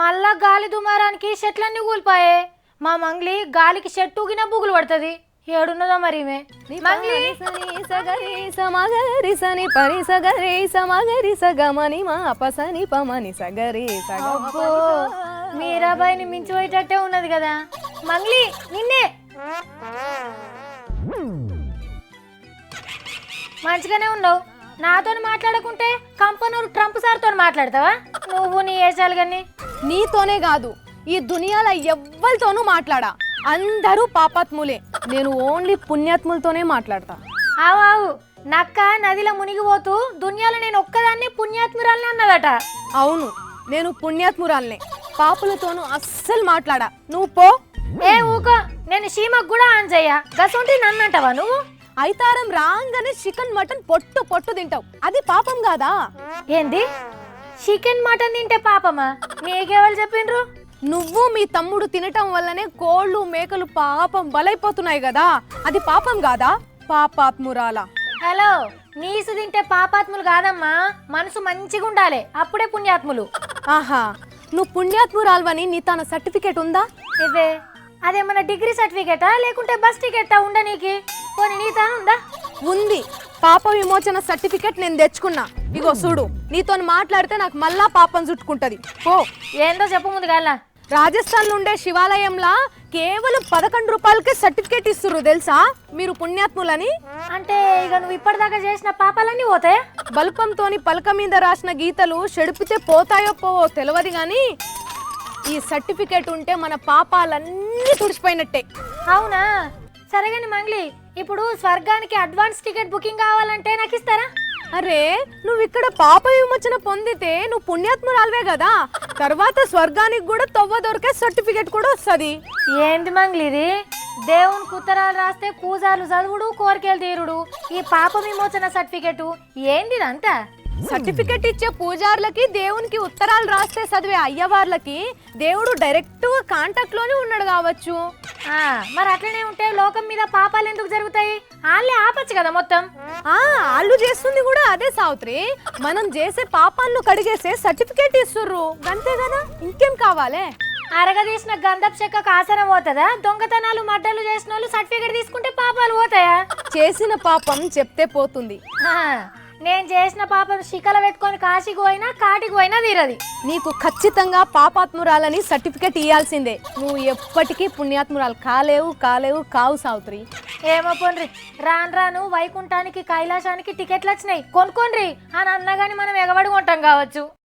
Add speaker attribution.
Speaker 1: మళ్ళా గాలి దుమారానికి చెట్లన్నీ కూలిపోయే. మా మంగ్లీ గాలికి చెట్టు ఊగిన బుగులు పడుతుంది. ఏడున్నదో మరి ఈమె. మంగ్లీ
Speaker 2: సగరి సమగరి సని పని సగరి సమగరి సగమని మా పసని పమని సగరి
Speaker 1: అబ్బో మీరాబాయిని మించిపోయేటట్టే ఉన్నది కదా. మంగ్లీ నిన్నే. మంచిగానే ఉన్నావు. నాతో మాట్లాడకుంటే కంపనూరు ట్రంప్ సార్తో మాట్లాడతావా? నువ్వు నీ ఏసాలు కానీ.
Speaker 2: నీతోనే కాదు ఈ దునియాలో ఎవ్వరితోనూ మాట్లాడా. అందరూ పాపాత్ములే. నేను ఓన్లీ పుణ్యాత్ములతోనే మాట్లాడతా.
Speaker 1: ఆవు నక్క నదిలో మునిగిపోతూ దునియాలో నేను ఒక్కదాన్ని పుణ్యాత్మురాలని అన్నదట.
Speaker 2: అవును, నేను పుణ్యాత్మురాలనే. పాపులతోనూ అస్సలు మాట్లాడా. నువ్వు పో.
Speaker 1: ఏ ఊకో, నేను సీమకు కూడా ఆన్ చెయ్య. గసంటి నన్ను అంటావా నువ్వు?
Speaker 2: అయితారం రాగానే చికెన్ మటన్ పొట్టు పొట్టు తింటావు. అది పాపం కాదా?
Speaker 1: ఏంది చికెన్ మటన్ తింటే పాపమా? నీకెవరు చెప్పిండ్రు?
Speaker 2: నువ్వు మీ తమ్ముడు తినటం వల్లనే కోళ్ళు మేకలు పాపం బలైపోతున్నాయి కదా. అది పాపం కాదా? పాపాత్మురాల.
Speaker 1: హలో, నీసు తింటే పాపాత్ములు కాదమ్మా, మనసు మంచిగా ఉండాలి, అప్పుడే పుణ్యాత్ములు.
Speaker 2: ఆహా, నువ్వు పుణ్యాత్మురాల్వని నీ తన సర్టిఫికేట్ ఉందా?
Speaker 1: ఇదే అదేమన్నా డిగ్రీ సర్టిఫికేటా లేకుంటే బస్ టికెటా ఉండనీకి? పోనీ నీ తాను ఉందా?
Speaker 2: ఉంది. పాప విమోచన సర్టిఫికేట్ నేను తెచ్చుకున్నా. ఇగో చూడు, నీతో మాట్లాడితే నాకు మళ్ళా పాపం చుట్టుకుంటది. పో.
Speaker 1: ఏందో చెప్పు ముందు గాల.
Speaker 2: రాజస్థాన్ లో ఉండే శివాలయంలా కేవలం 11 రూపాయలకే సర్టిఫికేట్ ఇస్తుర్రు తెలుసా మీరు పుణ్యాత్ములని.
Speaker 1: అంటే ఇక నువ్వు ఇప్పటిదాకా చేసిన పాపాలన్నీ పోతాయా?
Speaker 2: బల్పంతోని పలక మీద రాసిన గీతలు చెడిపితే పోతాయో పోవో తెలియదు గాని ఈ సర్టిఫికేట్ ఉంటే మన పాపాలన్నీ తుడిచిపోయినట్టే.
Speaker 1: అవునా? సరేగాని మంగ్లీ, ఇప్పుడు స్వర్గానికి అడ్వాన్స్ టికెట్ బుకింగ్ కావాలంటే నాకు ఇస్తారా?
Speaker 2: అరే, నువ్వు ఇక్కడ పాప విమోచన పొందితే నువ్వు పుణ్యాత్మురాలవే కదా. తర్వాత స్వర్గానికి కూడా తవ్వ దొరికే సర్టిఫికేట్ కూడా వస్తుంది.
Speaker 1: ఏంది మంగ్లీ ఇది? దేవునికి ఉత్తరాలు రాస్తే పూజాలు చదువుడు, కోరికలు తీరుడు, ఈ పాప విమోచన సర్టిఫికెట్ ఏంది ఇదంతా?
Speaker 2: సర్టిఫికెట్ ఇచ్చే పూజారులకి దేవునికి ఉత్తరాలు రాస్తే చదివే అయ్యవార్లకి దేవుడు డైరెక్ట్ గా కాంటాక్ట్ లోనే ఉన్నాడు కావచ్చు.
Speaker 1: మరి అట్లనే ఉంటే లోకం మీద పాపాలు ఎందుకు జరుగుతాయి? వాళ్ళే ఆపచ్చు కదా మొత్తం.
Speaker 2: వాళ్ళు చేస్తుంది కూడా అదే సావిత్రి. మనం చేసే పాపాలను కడిగేసే సర్టిఫికేట్ ఇస్తుర్రు అంతే కదా, ఇంకేం కావాలే?
Speaker 1: అరగదీసిన గంధపు చెక్క ఆసనం పోతుందా? దొంగతనాలు మడ్డలు చేసిన వాళ్ళు సర్టిఫికేట్ తీసుకుంటే పాపాలు పోతాయా?
Speaker 2: చేసిన పాపం చెప్తే పోతుంది.
Speaker 1: నేను చేసిన పాపం శిఖల పెట్టుకొని కాశీకి పోయినా కాటికి పోయినా తీరది.
Speaker 2: నీకు ఖచ్చితంగా పాపాత్మురాలని సర్టిఫికేట్ ఇవ్వాల్సిందే. నువ్వు ఎప్పటికీ పుణ్యాత్మురాలు కావు సావిత్రి.
Speaker 1: ఏమో పోన్రి, రాను రాను వైకుంఠానికి కైలాసానికి టికెట్లు వచ్చినాయి, కొనుక్కోండ్రి అని అన్నగాని మనం ఎగబడి కొంటాం కావచ్చు.